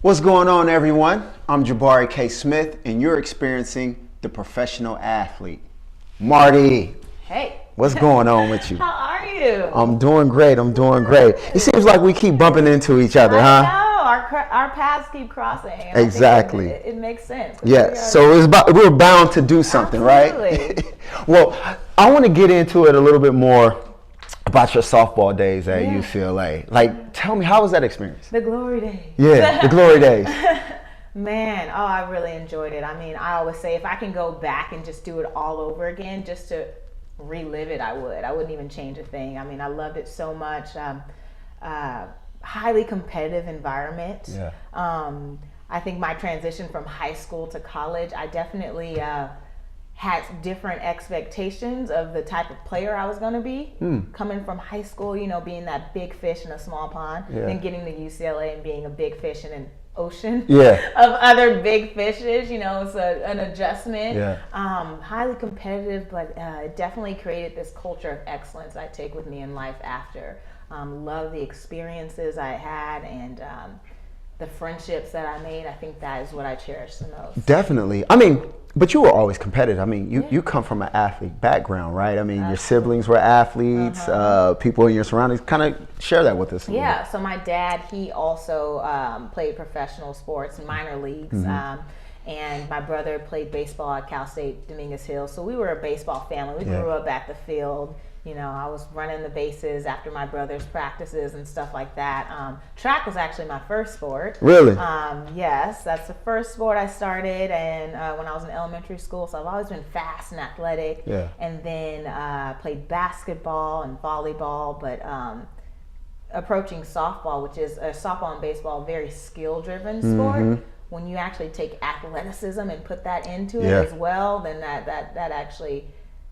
What's going on, everyone? I'm Jabari K. Smith, and you're experiencing the professional athlete. Marty, Hey. what's going on with you? How are you? I'm doing great. It seems like we keep bumping into each other, I huh? know. Our paths keep crossing. And Exactly. I think it makes sense. Yeah, so we were bound to do something, Absolutely. right? Well, I want to get into it a little bit more about your softball days at UCLA. Like, tell me, how was that experience? The glory days. Yeah, the glory days. Man, I really enjoyed it. I mean, I always say if I can go back and just do it all over again, just to relive it, I would. I wouldn't even change a thing. I mean, I loved it so much. Highly competitive environment. Yeah. I think my transition from high school to college, I definitely had different expectations of the type of player I was going to be. Coming from high school, being that big fish in a small pond, and getting to UCLA and being a big fish in an ocean of other big fishes, it's an adjustment. Highly competitive, but it definitely created this culture of excellence I take with me in life after. Love the experiences I had and the friendships that I made. I think that is what I cherish the most. Definitely. I mean, but you were always competitive. I mean, you come from an athlete background, right? I mean, your siblings were athletes, people in your surroundings. Kind of share that with us. Yeah, so my dad, he also played professional sports, minor leagues. And my brother played baseball at Cal State Dominguez Hill. So we were a baseball family. We grew up at the field. I was running the bases after my brother's practices and stuff like that. Track was actually my first sport. Really? Yes, that's the first sport I started, and when I was in elementary school. So I've always been fast and athletic. Yeah. And then played basketball and volleyball, but approaching softball, which is softball and baseball, very skill-driven sport. When you actually take athleticism and put that into it as well, then that actually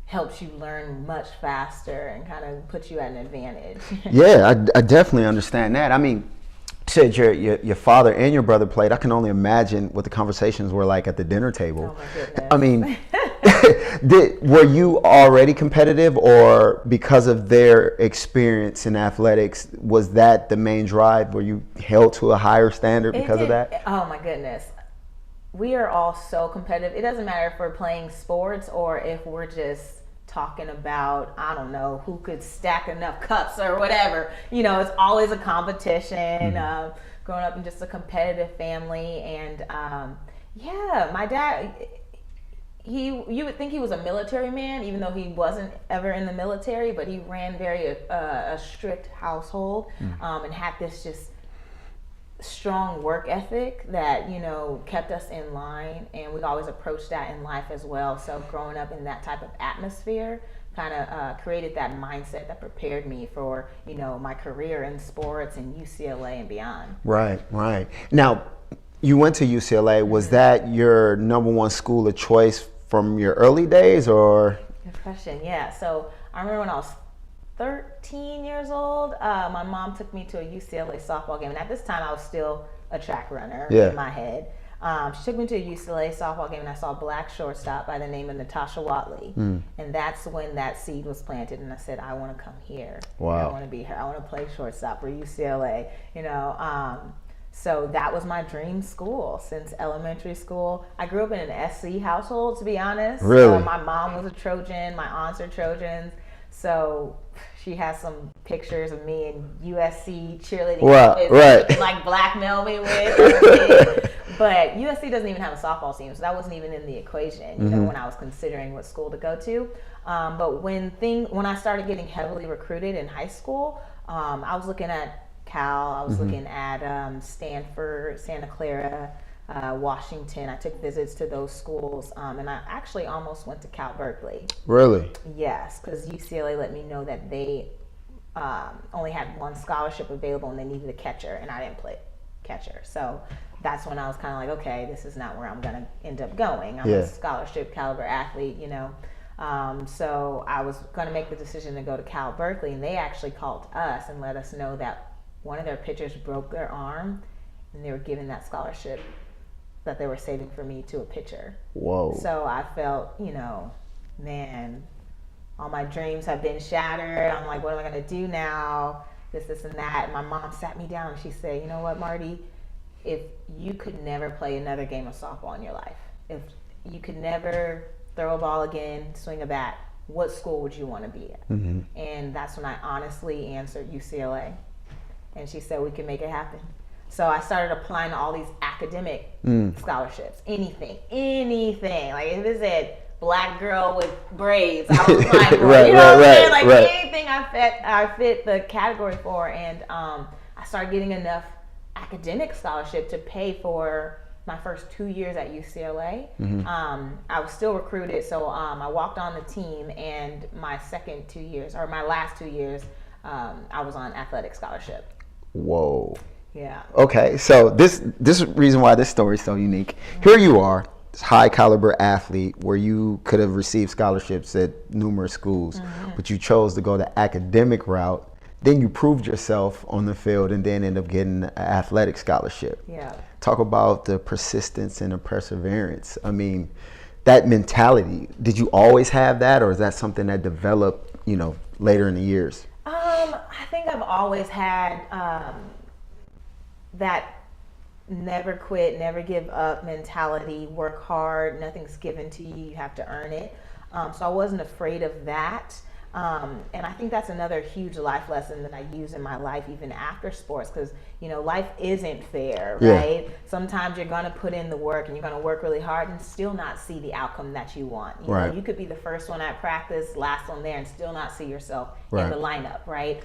helps you learn much faster and kind of puts you at an advantage. Yeah, I definitely understand that. I mean, you said your father and your brother played. I can only imagine what the conversations were like at the dinner table. Oh my goodness. I mean, were you already competitive, or because of their experience in athletics, was that the main drive? Were you held to a higher standard because of that? Oh my goodness. We are all so competitive. It doesn't matter if we're playing sports or if we're just talking about, I don't know, who could stack enough cups or whatever. It's always a competition. Growing up in just a competitive family, and my dad, you would think he was a military man, even though he wasn't ever in the military, but he ran very a strict household, and had this just strong work ethic that kept us in line, and we always approached that in life as well. So growing up in that type of atmosphere kind of created that mindset that prepared me for my career in sports and UCLA and beyond. Right. Now, you went to UCLA. Was that your number one school of choice from your early days, or? Good question. Yeah, so I remember when I was 13 years old, my mom took me to a UCLA softball game, and at this time I was still a track runner in my head. She took me to a UCLA softball game, and I saw a black shortstop by the name of Natasha Watley, and that's when that seed was planted, and I said, I want to come here. Wow. I want to be here. I want to play shortstop for UCLA. So that was my dream school since elementary school. I grew up in an SC household, to be honest. Really? My mom was a Trojan. My aunts are Trojans. So she has some pictures of me in USC cheerleading outfits, like blackmail me with. But USC doesn't even have a softball team, so that wasn't even in the equation, when I was considering what school to go to. But when I started getting heavily recruited in high school, I was looking at Cal, I was looking at Stanford, Santa Clara, Washington. I took visits to those schools, and I actually almost went to Cal Berkeley. Really? Yes, because UCLA let me know that they only had one scholarship available and they needed a catcher, and I didn't play catcher. So that's when I was kind of like, okay, this is not where I'm going to end up going. I'm a scholarship caliber athlete, so I was going to make the decision to go to Cal Berkeley, and they actually called us and let us know that one of their pitchers broke their arm, and they were giving that scholarship that they were saving for me to a pitcher. Whoa. So I felt, man, all my dreams have been shattered. I'm like, what am I going to do now? This, and that. And my mom sat me down and she said, you know what, Marty? if you could never play another game of softball in your life, if you could never throw a ball again, swing a bat, what school would you want to be at? And that's when I honestly answered UCLA. And she said we can make it happen. So I started applying to all these academic scholarships. Anything. Like if it said black girl with braids, I was applying for it. You know what I'm saying? Like anything I fit the category for. And I started getting enough academic scholarship to pay for my first 2 years at UCLA. I was still recruited, so I walked on the team, and my last 2 years, I was on athletic scholarship. Whoa. Yeah. Okay, so this reason why this story is so unique. Here you are, this high caliber athlete, where you could have received scholarships at numerous schools, but you chose to go the academic route. Then you proved yourself on the field, and then ended up getting an athletic scholarship. Yeah. Talk about the persistence and the perseverance. I mean, that mentality. Did you always have that, or is that something that developed, later in the years? I think I've always had that never quit, never give up mentality, work hard, nothing's given to you, you have to earn it. So I wasn't afraid of that. And I think that's another huge life lesson that I use in my life even after sports, because life isn't fair, right? Yeah. Sometimes you're going to put in the work and you're going to work really hard and still not see the outcome that you want. You know, you could be the first one at practice, last one there, and still not see yourself in the lineup, right?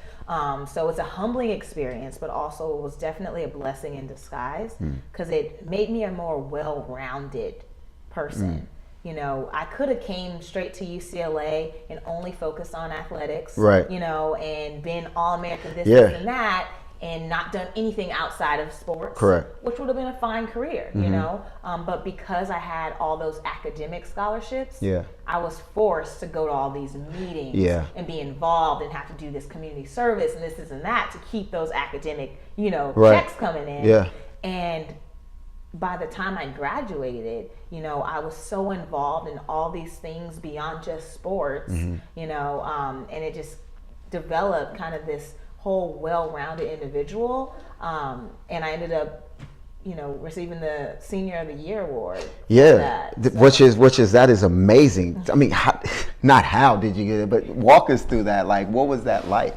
So it's a humbling experience, but also it was definitely a blessing in disguise, because it made me a more well-rounded person. I could have came straight to UCLA and only focused on athletics, and been All-American this and that, and not done anything outside of sports, which would have been a fine career, but because I had all those academic scholarships, I was forced to go to all these meetings and be involved and have to do this community service and this and that to keep those academic, checks coming in. And by the time I graduated, I was so involved in all these things beyond just sports, and it just developed kind of this whole well-rounded individual. And I ended up, receiving the Senior of the Year award. Yeah, which is amazing. I mean, how did you get it? But walk us through that. Like, what was that like?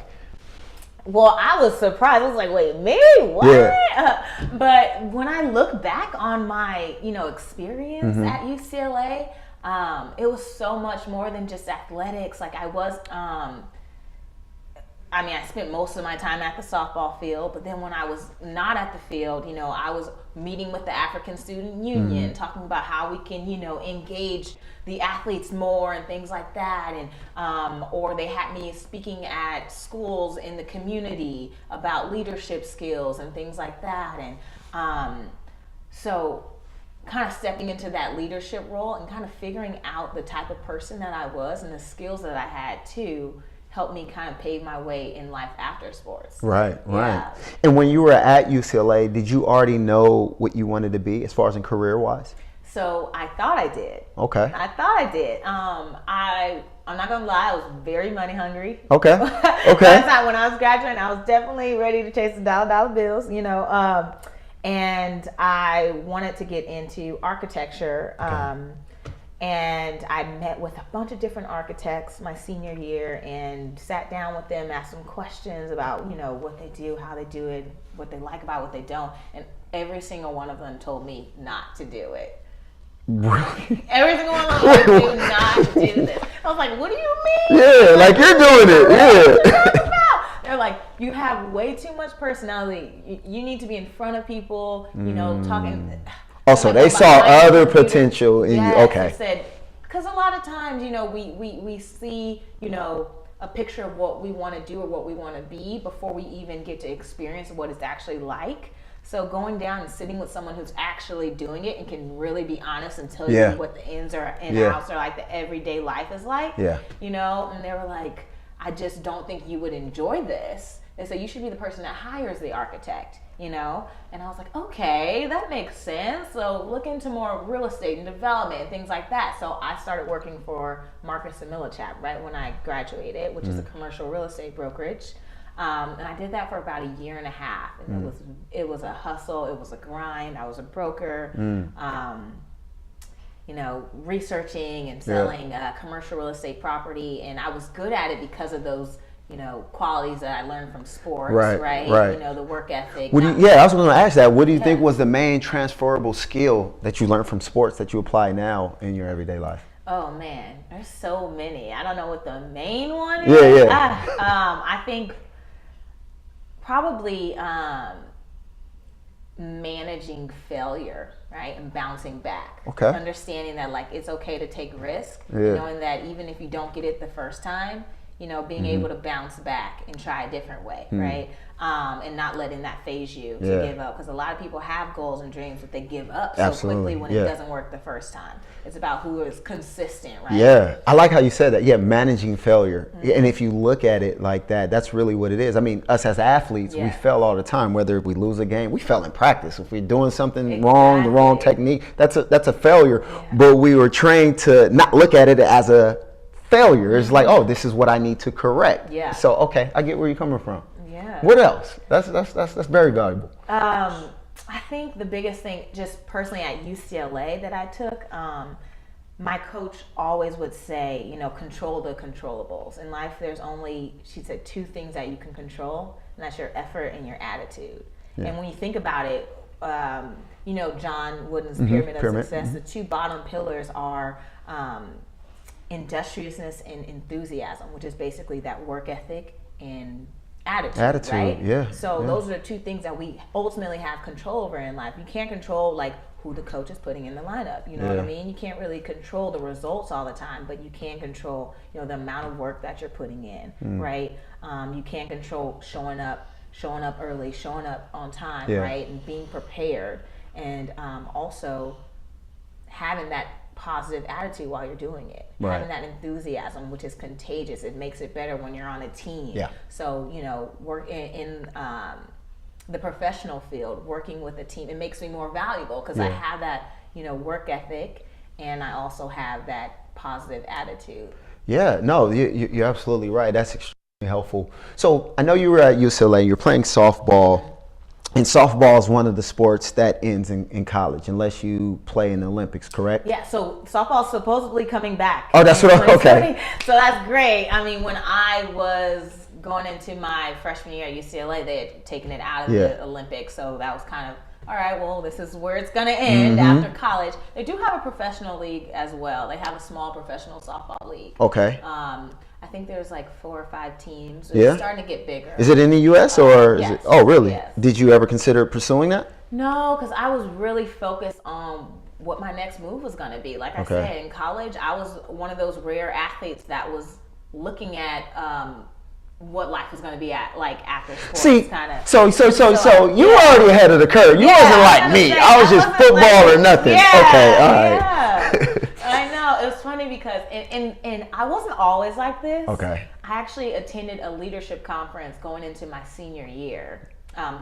Well, I was surprised. I was like, wait, me? What? Yeah. But when I look back on my, experience at UCLA, it was so much more than just athletics. Like I spent most of my time at the softball field, but then when I was not at the field, I was meeting with the African Student Union, talking about how we can, engage the athletes more and things like that. And, or they had me speaking at schools in the community about leadership skills and things like that. And, so kind of stepping into that leadership role and kind of figuring out the type of person that I was and the skills that I had too, helped me kind of pave my way in life after sports. Right. And when you were at UCLA, did you already know what you wanted to be as far as in career-wise? So I thought I did. Okay. I thought I did. I'm not gonna lie, I was very money hungry. Okay. When I was graduating, I was definitely ready to chase the dollar bills, and I wanted to get into architecture. And I met with a bunch of different architects my senior year and sat down with them, asked them questions about, what they do, how they do it, what they like about what they don't. And every single one of them told me not to do it. Really? Every single one of them told me not to do this. I was like, what do you mean? Yeah, like you're doing it. Yeah. They're like, you have way too much personality. You need to be in front of people, talking. Also, they saw other potential in you. Okay. I said, because a lot of times, we see, a picture of what we want to do or what we want to be before we even get to experience what it's actually like. So going down and sitting with someone who's actually doing it and can really be honest and tell you what the ins and outs are like, the everyday life is like, and they were like, I just don't think you would enjoy this. They said, you should be the person that hires the architect. And I was like, okay, that makes sense. So look into more real estate and development and things like that. So I started working for Marcus & Millichap right when I graduated, which is a commercial real estate brokerage. And I did that for about a year and a half, and it was a hustle, it was a grind. I was a broker, you know, researching and selling commercial real estate property, and I was good at it because of those, you know, qualities that I learned from sports, right? You know, the work ethic. I was going to ask that. What do you think was the main transferable skill that you learned from sports that you apply now in your everyday life? Oh man, there's so many. I don't know what the main one is. I think probably managing failure, right, and bouncing back. Okay. Understanding that like it's okay to take risk, knowing that even if you don't get it the first time, you know, being able to bounce back and try a different way, right? And not letting that phase you to give up, because a lot of people have goals and dreams, but they give up so quickly when it doesn't work the first time. It's about who is consistent, right? Yeah, I like how you said that. Yeah, managing failure. And if you look at it like that, that's really what it is. I mean, us as athletes, we fail all the time. Whether we lose a game, we fail in practice. If we're doing something wrong, the wrong technique, that's a failure. But we were trained to not look at it as a failure. It's like, oh, this is what I need to correct. Yeah. So okay, I get where you're coming from. Yeah. What else? That's very valuable. I think the biggest thing, just personally at UCLA that I took, my coach always would say, you know, control the controllables. In life, there's only, she said, 2 things that you can control, and that's your effort and your attitude. And when you think about it, you know, John Wooden's Pyramid of Success, the 2 bottom pillars are industriousness and enthusiasm, which is basically that work ethic and attitude, right? Yeah. So those are the 2 things that we ultimately have control over in life. You can't control like who the coach is putting in the lineup. You know what I mean? You can't really control the results all the time, but you can control, you know, the amount of work that you're putting in, right? You can't control showing up early, showing up on time, right? And being prepared, and also having that positive attitude while you're doing it, having that enthusiasm, which is contagious. It makes it better when you're on a team. So, you know, work in the professional field, working with a team, it makes me more valuable because I have that, you know, work ethic, and I also have that positive attitude. Yeah, no, you're absolutely right. That's extremely helpful. So I know you were at UCLA, you're playing softball. And softball is one of the sports that ends in college unless you play in the Olympics, correct? Yeah, so softball's supposedly coming back. Oh, that's what okay. So that's great. I mean, when I was going into my freshman year at UCLA, they had taken it out of the Olympics. So that was kind of, all right, well, this is where it's going to end after college. They do have a professional league as well. They have a small professional softball league. Okay. I think there's like 4 or 5 teams. It's starting to get bigger. Is it in the U.S. or is yes. it? Oh, really? Yes. Did you ever consider pursuing that? No, because I was really focused on what my next move was going to be. Like I said, in college, I was one of those rare athletes that was looking at what life was going to be at, like after sports. See, kind of. So you were already ahead of the curve. You wasn't like me. I was just football or nothing. Okay, all right. I know. It was funny because, and I wasn't always like this. Okay. I actually attended a leadership conference going into my senior year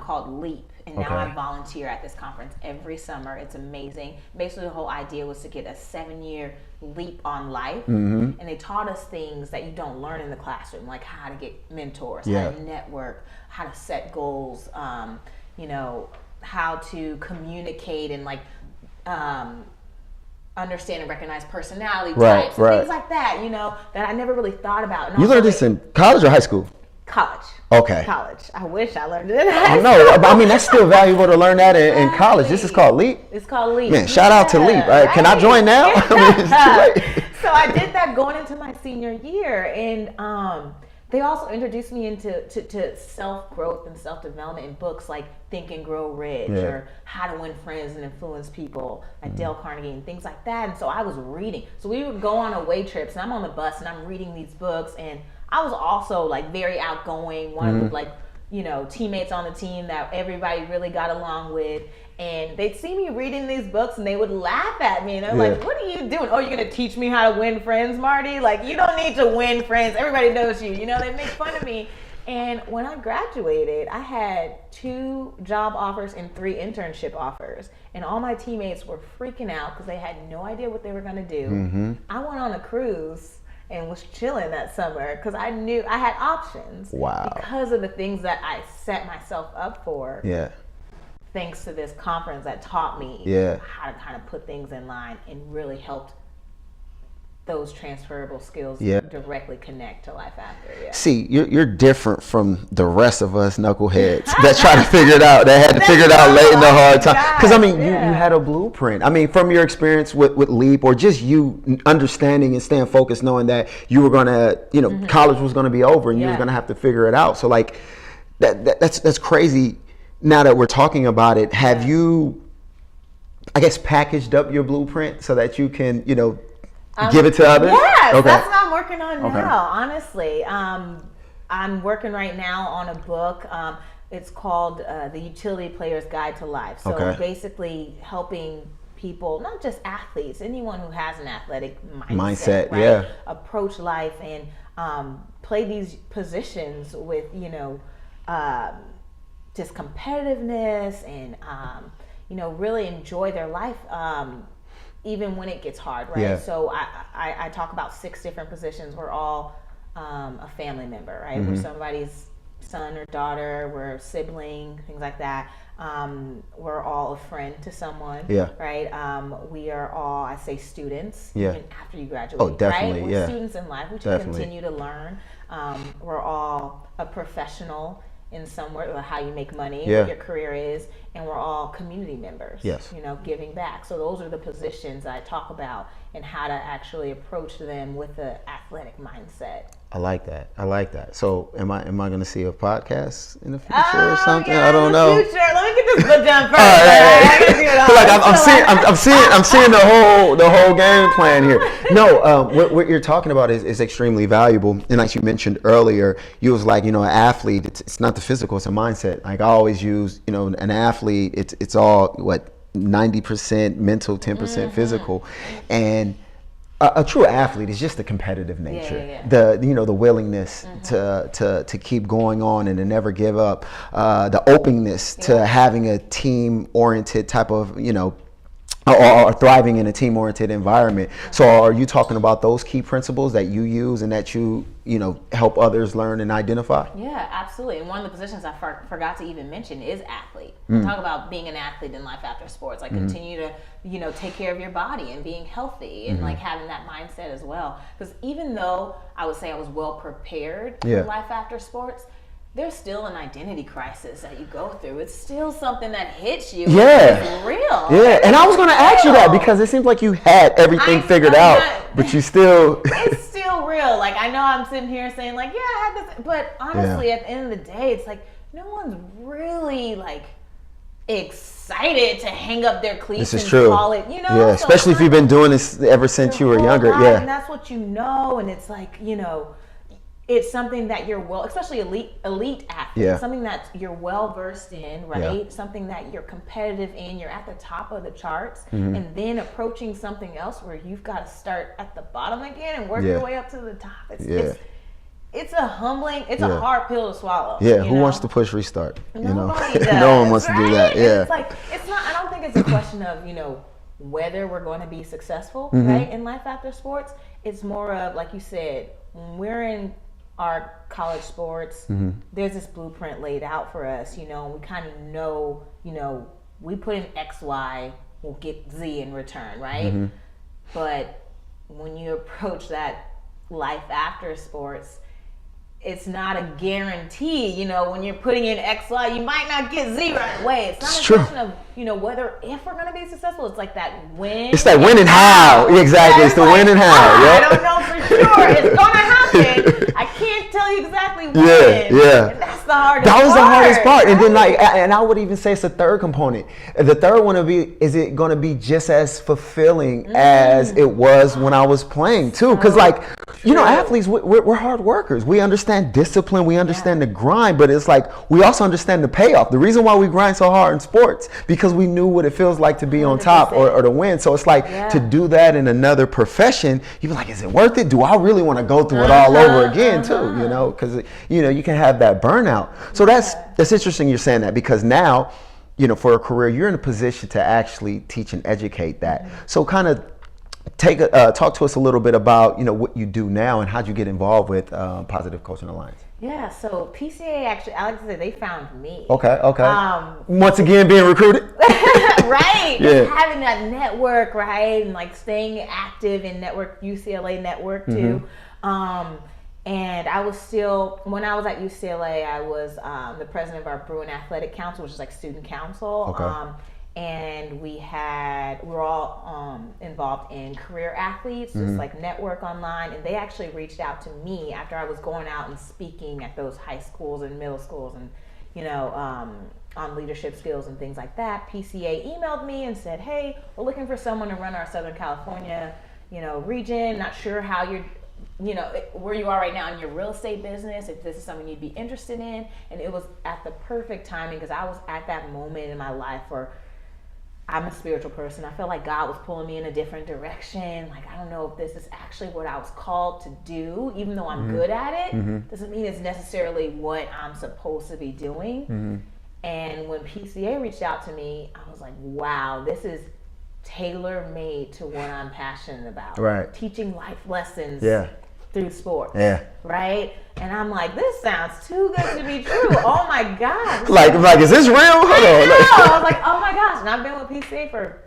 called LEAP. And now I volunteer at this conference every summer. It's amazing. Basically, the whole idea was to get a 7-year leap on life. And they taught us things that you don't learn in the classroom, like how to get mentors, how to network, how to set goals, you know, how to communicate and like understand and recognize personality types and things like that, you know, that I never really thought about. And you learned this in college or high school? College. Okay. College. I wish I learned it in high school. No, I mean, that's still valuable to learn that in college. This is called LEAP. It's called LEAP. Man, shout out to LEAP. Right? Can I join now? I mean, it's too late. So I did that going into my senior year, and they also introduced me to self-growth and self-development in books like Think and Grow Rich or How to Win Friends and Influence People, like Dale Carnegie and things like that. And so I was reading. So we would go on away trips, and I'm on the bus and I'm reading these books, and I was also like very outgoing, one of the like, you know, teammates on the team that everybody really got along with. And they'd see me reading these books and they would laugh at me. And they're like, what are you doing? Oh, you're going to teach me how to win friends, Marty? Like, you don't need to win friends. Everybody knows you. You know, they make fun of me. And when I graduated, I had 2 job offers and 3 internship offers. And all my teammates were freaking out because they had no idea what they were going to do. I went on a cruise and was chilling that summer because I knew I had options. Wow. Because of the things that I set myself up for. Yeah. Thanks to this conference that taught me how to kind of put things in line and really helped those transferable skills directly connect to life after. Yeah. See, you're different from the rest of us knuckleheads that try to figure it out. That had to figure it out late in the hard time. Because I mean, you had a blueprint. I mean, from your experience with Leap, or just you understanding and staying focused, knowing that you were gonna, college was gonna be over and you was gonna have to figure it out. So like, that's crazy. Now that we're talking about it, have you, I guess, packaged up your blueprint so that you can, give it to others? Yes, okay. That's what I'm working on now, honestly. I'm working right now on a book. It's called The Utility Player's Guide to Life. So basically helping people, not just athletes, anyone who has an athletic mindset, right? Approach life and play these positions with, just competitiveness and, really enjoy their life. Even when it gets hard, right? Yeah. So I talk about 6 different positions. We're all a family member, right? We're somebody's son or daughter, we're a sibling, things like that. We're all a friend to someone, right? We are all, I say, students, even after you graduate. Oh, definitely, right? We're students in life, we continue to learn. We're all a professional in some way, or how you make money, what your career is, and we're all community members, giving back. So those are the positions I talk about and how to actually approach them with an athletic mindset. I like that. So am I going to see a podcast in the future or something? I don't know. Future. Let me get this book done first. I'm seeing the whole game plan here. No, what you're talking about is extremely valuable. And like you mentioned earlier, you was like, an athlete, it's not the physical, it's a mindset. Like I always use, an athlete, it's all 90% mental, 10% physical. And a true athlete is just the competitive nature, the willingness to keep going on and to never give up, the openness to having a team-oriented type of, or thriving in a team-oriented environment. So are you talking about those key principles that you use and that you help others learn and identify? Yeah, absolutely. And one of the positions I forgot to even mention is athlete. Talk about being an athlete in life after sports. Like continue to, take care of your body and being healthy and like having that mindset as well. Because even though I would say I was well prepared for life after sports, there's still an identity crisis that you go through. It's still something that hits you. Yeah. It's real. Yeah, and I was going to ask you that because it seems like you had everything figured out, but you still... It's still real. Like, I know I'm sitting here saying, like, yeah, I had this, but honestly, at the end of the day, it's like, no one's really, like, excited to hang up their cleats and call it, Yeah, so especially if you've been doing this ever since you were younger. Yeah. And that's what and it's like, it's something that you're especially elite athletes, something that you're well versed in, right? Something that you're competitive in, you're at the top of the charts, and then approaching something else where you've got to start at the bottom again and work your way up to the top. It's a humbling, a hard pill to swallow. Yeah, who wants to push restart? Nobody does, no one wants to do that. Yeah. It's like, I don't think it's a question of, whether we're going to be successful, right, in life after sports. It's more of, like you said, when we're in our college sports, there's this blueprint laid out for us, and we kind of know, we put in X, Y, we'll get Z in return, right? But when you approach that life after sports, it's not a guarantee, when you're putting in X, Y, you might not get Z right away. It's not a question of, if we're going to be successful. It's like that when. It's that when and how. Exactly. It's the when and how. I don't know for sure. It's going to happen. I can't tell you exactly when. Yeah. And that's the hardest part. That was the hardest part. And then and I would even say it's a third component. The third one would be, is it going to be just as fulfilling as it was when I was playing too? Because athletes, we're hard workers. We understand discipline. We understand the grind, but it's like, we also understand the payoff. The reason why we grind so hard in sports, because we knew what it feels like to be on top or to win. So it's like to do that in another profession, you'd be like, is it worth it? Do I really want to go through it all over again too? Because you can have that burnout. So that's interesting you're saying that, because now, for a career, you're in a position to actually teach and educate that. So kind of talk to us a little bit about what you do now and how'd you get involved with Positive Coaching Alliance. Yeah, so PCA actually, Alex said they found me. Okay. Once again, being recruited. Right. Yeah. Just having that network, right, and like staying active in network, UCLA network too. And I was still, when I was at UCLA, I was the president of our Bruin Athletic Council, which is like student council. Okay. And we were all involved in career athletes, just like network online. And they actually reached out to me after I was going out and speaking at those high schools and middle schools and, on leadership skills and things like that. PCA emailed me and said, hey, we're looking for someone to run our Southern California, region. Not sure how you're, where you are right now in your real estate business, if this is something you'd be interested in. And it was at the perfect timing because I was at that moment in my life where I'm a spiritual person. I felt like God was pulling me in a different direction. Like, I don't know if this is actually what I was called to do, even though I'm good at it. Doesn't mean it's necessarily what I'm supposed to be doing. And when PCA reached out to me, I was like, wow, this is tailor-made to what I'm passionate about. Right. Teaching life lessons through sports. Yeah. Right? And I'm like, this sounds too good to be true. Oh my gosh. Like, is this real? Hold on. I was like, oh my gosh. And I've been with PCA for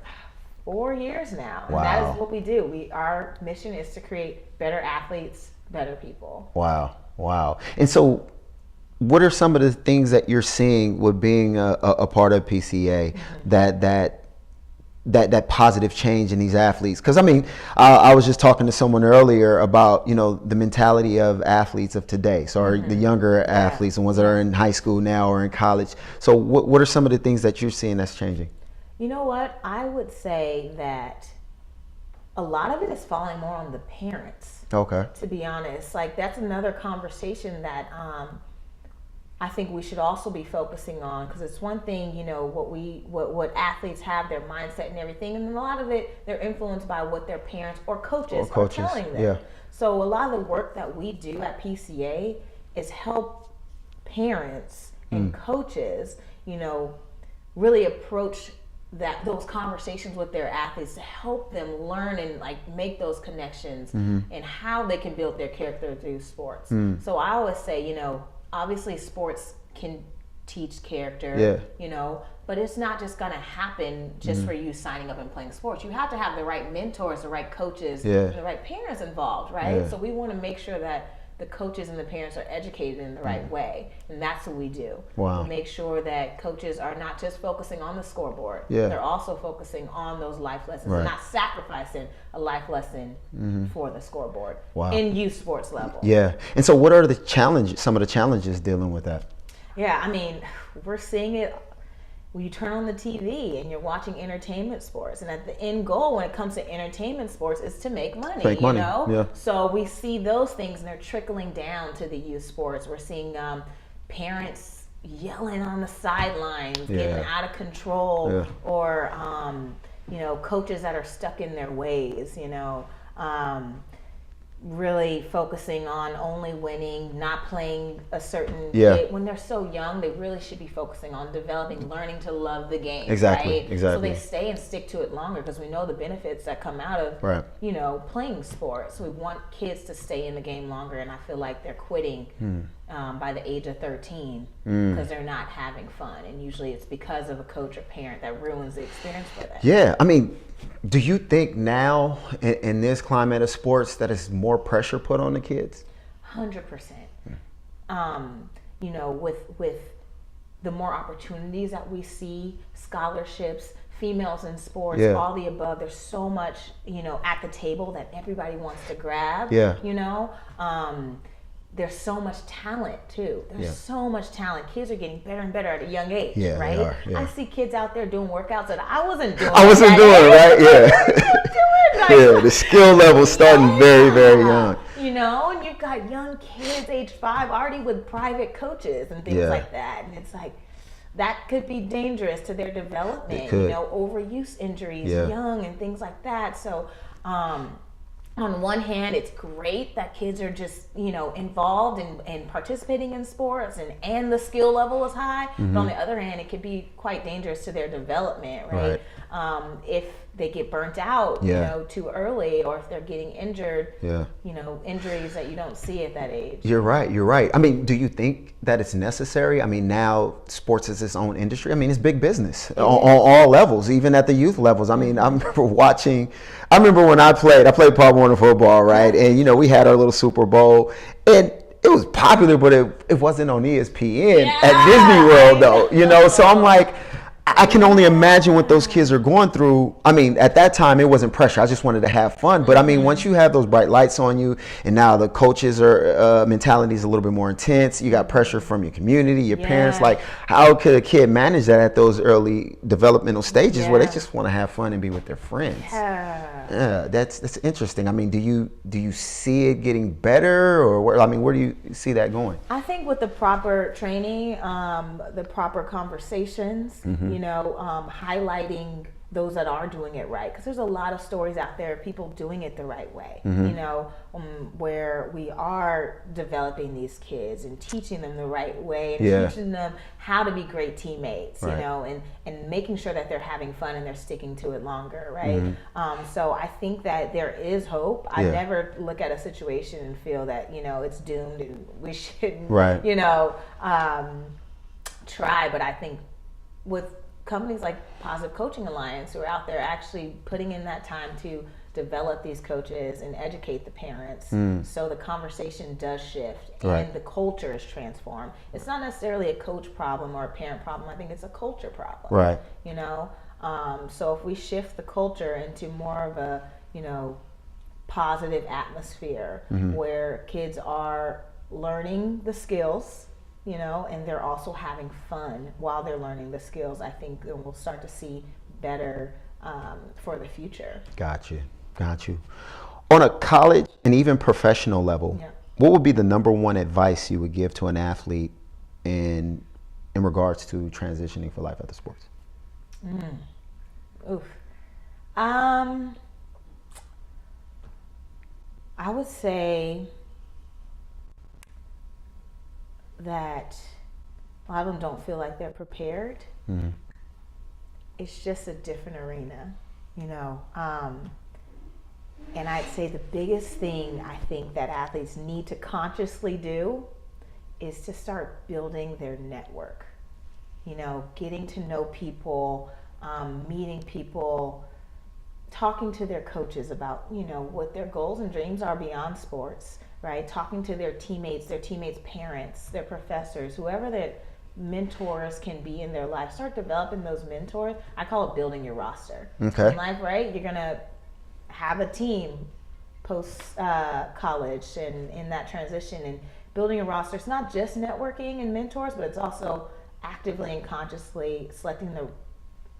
4 years now. And that is what we do. Our mission is to create better athletes, better people. Wow. And so what are some of the things that you're seeing with being a part of PCA that positive change in these athletes? Because I was just talking to someone earlier about the mentality of athletes of today, so the younger athletes, the ones that are in high school now or in college. So what are some of the things that you're seeing that's changing? You know what, I would say that a lot of it is falling more on the parents. Okay. To be honest, like that's another conversation that I think we should also be focusing on, because it's one thing, what athletes have, their mindset and everything, and a lot of it, they're influenced by what their parents or coaches are telling them. Yeah. So a lot of the work that we do at PCA is help parents and coaches, really approach those conversations with their athletes to help them learn and like make those connections and how they can build their character through sports. So I always say, obviously sports can teach character, but it's not just going to happen just for you signing up and playing sports. You have to have the right mentors, the right coaches, the right parents involved, right? So we want to make sure that the coaches and the parents are educated in the right way, and that's what we do. Wow. We make sure that coaches are not just focusing on the scoreboard, they're also focusing on those life lessons and not sacrificing a life lesson for the scoreboard in youth sports level. Yeah. And so what are some of the challenges dealing with that? Yeah, we're seeing it when you turn on the TV and you're watching entertainment sports, and at the end goal when it comes to entertainment sports is to make money. Yeah. So we see those things and they're trickling down to the youth sports. We're seeing parents yelling on the sidelines, getting out of control, or coaches that are stuck in their ways. Really focusing on only winning, not playing a certain when they're so young, they really should be focusing on developing, learning to love the game. Exactly. So they stay and stick to it longer because we know the benefits that come out of playing sports. So we want kids to stay in the game longer, and I feel like they're quitting by the age of 13 because they're not having fun, and usually it's because of a coach or parent that ruins the experience for them. Yeah, do you think now in this climate of sports that is more pressure put on the kids? 100%. With the more opportunities that we see, scholarships, females in sports, all the above, there's so much, at the table that everybody wants to grab. There's so much talent too. There's so much talent. Kids are getting better and better at a young age, right? They are, I see kids out there doing workouts that I wasn't doing. The skill level starting very, very young. And you've got young kids age 5 already with private coaches and things like that. And it's like, that could be dangerous to their development, overuse injuries young and things like that. So, on one hand, it's great that kids are just, involved and participating in sports and the skill level is high. But on the other hand, it could be quite dangerous to their development, right? If they get burnt out, Yeah. you know, too early, or if they're getting injured, Yeah. you know, injuries that you don't see at that age. You're right. You're right. I mean, do you think that it's necessary? I mean, now sports is its own industry. I mean, it's big business on all levels, even at the youth levels. I mean, I remember I remember when I played Pop Warner football, right? And, you know, we had our little Super Bowl, and it was popular, but it wasn't on ESPN at Disney World, though, you know? So I'm like, I can only imagine what those kids are going through. I mean, at that time, it wasn't pressure. I just wanted to have fun. But I mean, once you have those bright lights on you, and now the coaches are mentality is a little bit more intense. You got pressure from your community, your parents. Like, how could a kid manage that at those early developmental stages where they just want to have fun and be with their friends? Yeah, that's interesting. I mean, do you see it getting better, or where do you see that going? I think with the proper training, the proper conversations, you know, highlighting those that are doing it right, because there's a lot of stories out there of people doing it the right way, you know, where we are developing these kids and teaching them the right way and teaching them how to be great teammates, you know, and making sure that they're having fun and they're sticking to it longer, right? So I think that there is hope. I never look at a situation and feel that, you know, it's doomed and we shouldn't, you know, try. But I think with companies like Positive Coaching Alliance, who are out there actually putting in that time to develop these coaches and educate the parents, so the conversation does shift and the culture is transformed. It's not necessarily a coach problem or a parent problem. I think it's a culture problem, you know? So if we shift the culture into more of a, you know, positive atmosphere where kids are learning the skills, you know, and they're also having fun while they're learning the skills, I think we'll start to see better for the future. Got you. On a college and even professional level, what would be the number one advice you would give to an athlete in regards to transitioning for life after sports? I would say that a lot of them don't feel like they're prepared. It's just a different arena, you know. And I'd say the biggest thing I think that athletes need to consciously do is to start building their network. You know, getting to know people, meeting people, talking to their coaches about, you know, what their goals and dreams are beyond sports, right? Talking to their teammates' parents, their professors, whoever their mentors can be in their life. Start developing those mentors. I call it building your roster. In life, right? You're gonna have a team post college and in that transition, and building a roster. It's not just networking and mentors, but it's also actively and consciously selecting the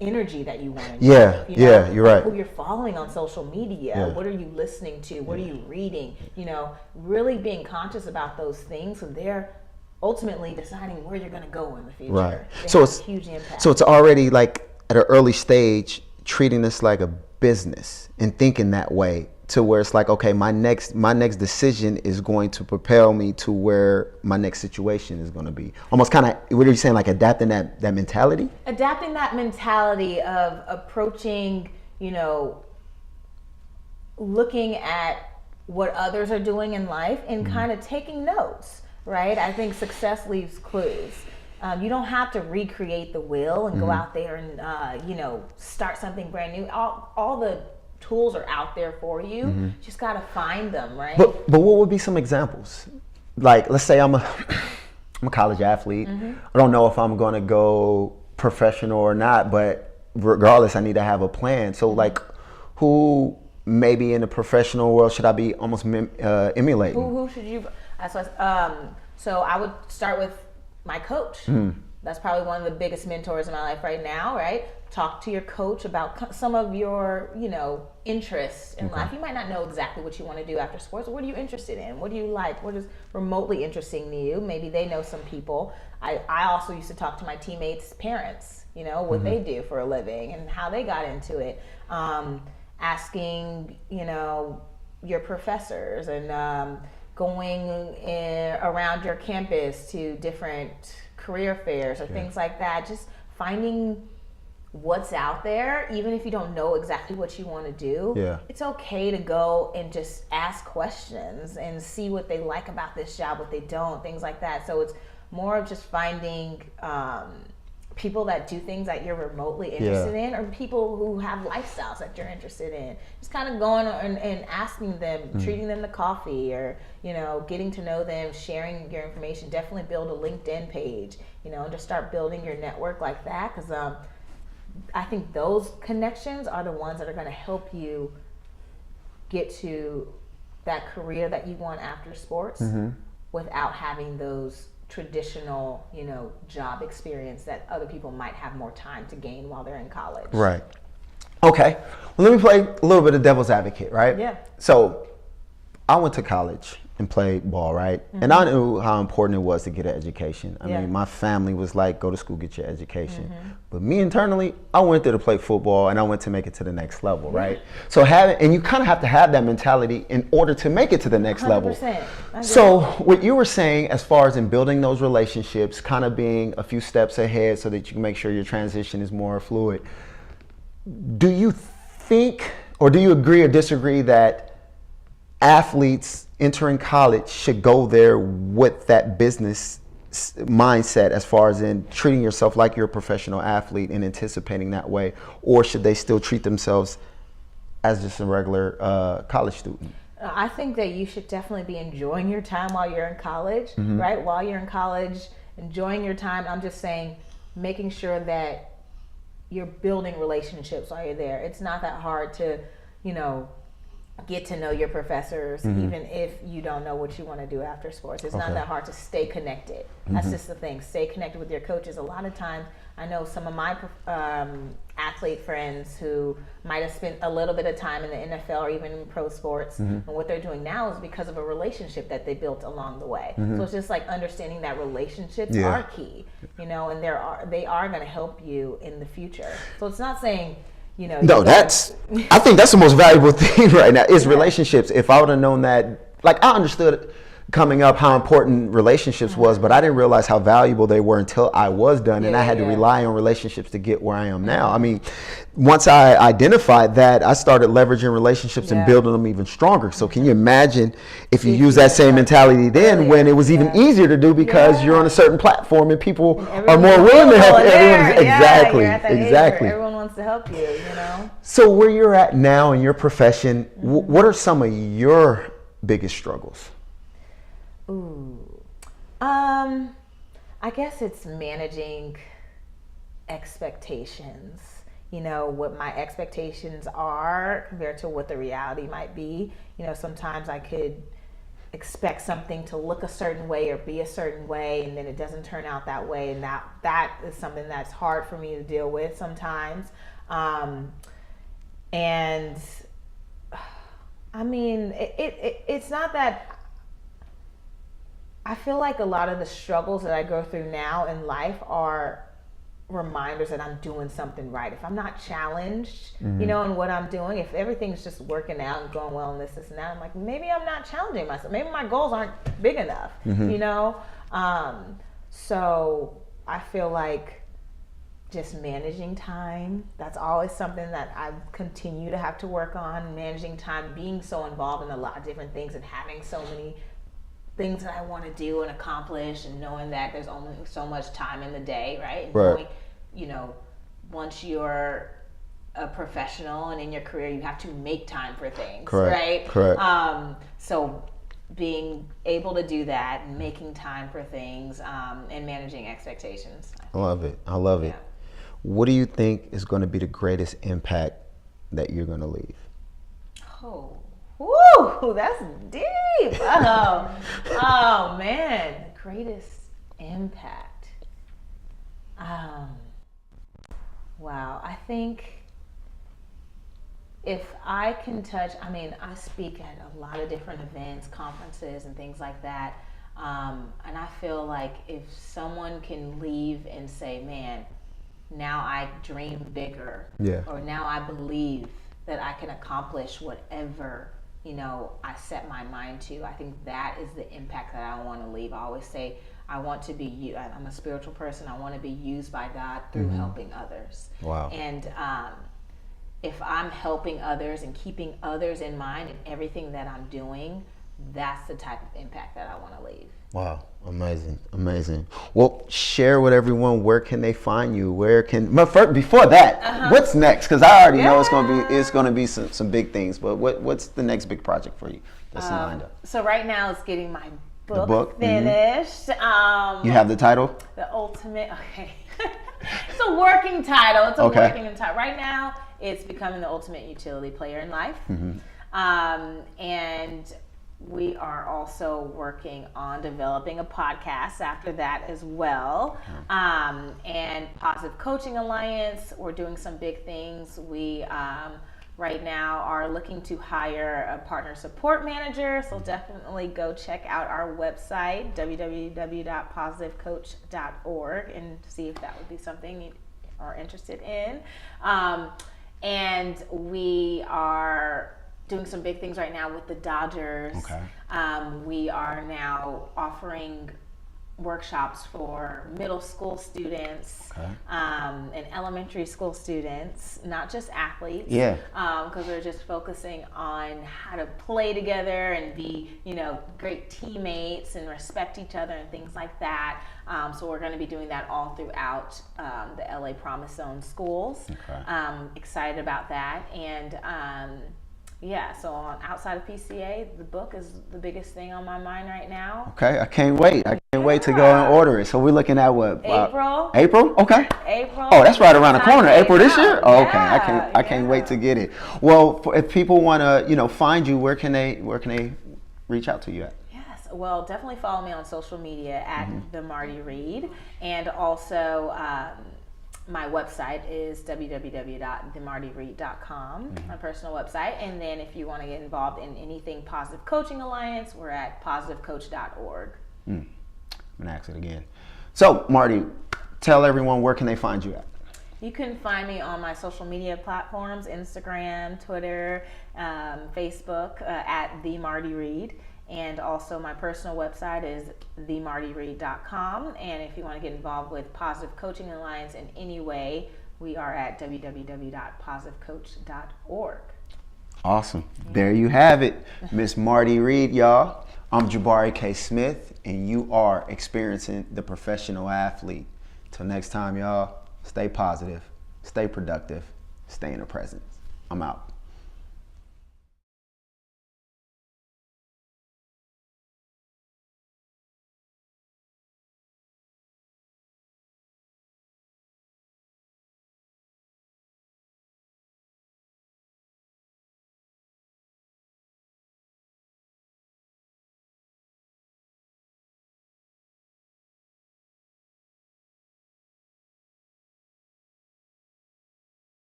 energy that you want to you're right. Who you're following on social media, what are you listening to, what are you reading, you know, really being conscious about those things, so they're ultimately deciding where you're going to go in the future. So it's a huge impact. So it's already like at an early stage treating this like a business and thinking that way, to where it's like, okay, my next decision is going to propel me to where my next situation is going to be. Almost kind of, what are you saying, like adapting that mentality? Adapting that mentality of approaching, you know, looking at what others are doing in life and kind of taking notes, right? I think success leaves clues. You don't have to recreate the wheel and go out there and, you know, start something brand new. All the tools are out there for you. Just got to find them, right? But what would be some examples? Like, let's say I'm a college athlete. I don't know if I'm going to go professional or not, but regardless, I need to have a plan. So like, who maybe in the professional world should I be almost emulating? Who should you? So I would start with my coach. That's probably one of the biggest mentors in my life right now, right? Talk to your coach about some of your, you know, interests in life. You might not know exactly what you want to do after sports. What are you interested in? What do you like? What is remotely interesting to you? Maybe they know some people. I also used to talk to my teammates' parents, you know, what they do for a living and how they got into it. Asking, you know, your professors and going around your campus to different career fairs or things like that. Just finding what's out there, even if you don't know exactly what you want to do. Yeah. It's okay to go and just ask questions and see what they like about this job, what they don't, things like that. So it's more of just finding people that do things that you're remotely interested in, or people who have lifestyles that you're interested in. Just kind of going and asking them, treating them to coffee, or, you know, getting to know them, sharing your information. Definitely build a LinkedIn page, you know, and just start building your network like that, because I think those connections are the ones that are going to help you get to that career that you want after sports without having those traditional, you know, job experience that other people might have more time to gain while they're in college. Right. Okay. Well, let me play a little bit of devil's advocate, right? Yeah. So I went to college and played ball, right? And I knew how important it was to get an education. I mean, my family was like, go to school, get your education. But me internally, I went there to play football, and I went to make it to the next level, right? So and you kind of have to have that mentality in order to make it to the next 100%. level. So what you were saying, as far as in building those relationships, kind of being a few steps ahead so that you can make sure your transition is more fluid. Do you think, or do you agree or disagree that athletes entering college should go there with that business mindset, as far as in treating yourself like you're a professional athlete and anticipating that way, or should they still treat themselves as just a regular college student? I think that you should definitely be enjoying your time while you're in college, right? While you're in college, enjoying your time. I'm just saying, making sure that you're building relationships while you're there. It's not that hard to, you know, get to know your professors, even if you don't know what you want to do after sports. It's not that hard to stay connected. That's just the thing. Stay connected with your coaches. A lot of times, I know some of my athlete friends who might have spent a little bit of time in the NFL or even in pro sports, and what they're doing now is because of a relationship that they built along the way. So it's just like understanding that relationships are key, you know, and they are going to help you in the future. So it's not saying, you know, I think that's the most valuable thing right now is relationships. If I would have known that, like, I understood coming up how important relationships was, but I didn't realize how valuable they were until I was done, and I had to rely on relationships to get where I am now. I mean, once I identified that, I started leveraging relationships and building them even stronger. So can you imagine if you use that same mentality then, when it was even easier to do because you're on a certain platform and people are more willing to help everyone? Exactly. Everyone wants to help you, you know? So where you're at now in your profession, what are some of your biggest struggles? I guess it's managing expectations. You know, what my expectations are compared to what the reality might be. You know, sometimes I could expect something to look a certain way or be a certain way, and then it doesn't turn out that way, and that is something that's hard for me to deal with sometimes. And I mean, it's not that. I feel like a lot of the struggles that I go through now in life are reminders that I'm doing something right. If I'm not challenged, you know, in what I'm doing, if everything's just working out and going well and this and that, I'm like, maybe I'm not challenging myself. Maybe my goals aren't big enough, you know? So I feel like just managing time, that's always something that I continue to have to work on. Managing time, being so involved in a lot of different things and having so many things that I want to do and accomplish, and knowing that there's only so much time in the day, right? And knowing, you know, once you're a professional and in your career, you have to make time for things, right? So being able to do that and making time for things, and managing expectations. I love it. What do you think is going to be the greatest impact that you're going to leave? Woo, that's deep. Oh man, the greatest impact. Wow, I think if I can touch, I mean, I speak at a lot of different events, conferences, and things like that. And I feel like if someone can leave and say, man, now I dream bigger, or now I believe that I can accomplish whatever, you know, I set my mind to. I think that is the impact that I want to leave. I always say I want to be you. I'm a spiritual person. I want to be used by God through helping others. Wow. And if I'm helping others and keeping others in mind in everything that I'm doing, that's the type of impact that I want to leave. Wow, amazing, amazing. Well, share with everyone, where can they find you? Where can, but first, before that, what's next? Because I already know it's gonna be some big things. But what's the next big project for you that's lined up? So right now it's getting my book, book, finished. You have the title? The ultimate. Okay, it's a working title. It's a working title. Right now, it's becoming the ultimate utility player in life, and we are also working on developing a podcast after that as well. And Positive Coaching Alliance, we're doing some big things. We right now are looking to hire a partner support manager, so definitely go check out our website, www.positivecoach.org, and see if that would be something you are interested in. And we are doing some big things right now with the Dodgers. We are now offering workshops for middle school students and elementary school students, not just athletes. Because we're just focusing on how to play together and be, great teammates and respect each other and things like that. So we're going to be doing that all throughout the LA Promise Zone schools. Excited about that. And so outside of PCA, the book is the biggest thing on my mind right now. Okay, I can't wait. I can't wait to go and order it. So we're looking at what? April. April? Okay. April. Oh, that's right around the corner. April this year? Oh, okay. I can't wait to get it. Well, if people want to, find you, where can they reach out to you at? Yes. Well, definitely follow me on social media at The Marty Reed, and also my website is www.themartyreed.com, my personal website. And then if you want to get involved in anything Positive Coaching Alliance, we're at positivecoach.org. I'm going to ask it again. So, Marty, tell everyone, where can they find you at? You can find me on my social media platforms, Instagram, Twitter, Facebook, at The Marty Reed. And also my personal website is themartyreed.com. And if you want to get involved with Positive Coaching Alliance in any way, we are at www.positivecoach.org. Awesome. There you have it. Miss Marty Reed, y'all. I'm Jabari K. Smith, and you are experiencing the professional athlete. Till next time, y'all, stay positive, stay productive, stay in the present. I'm out.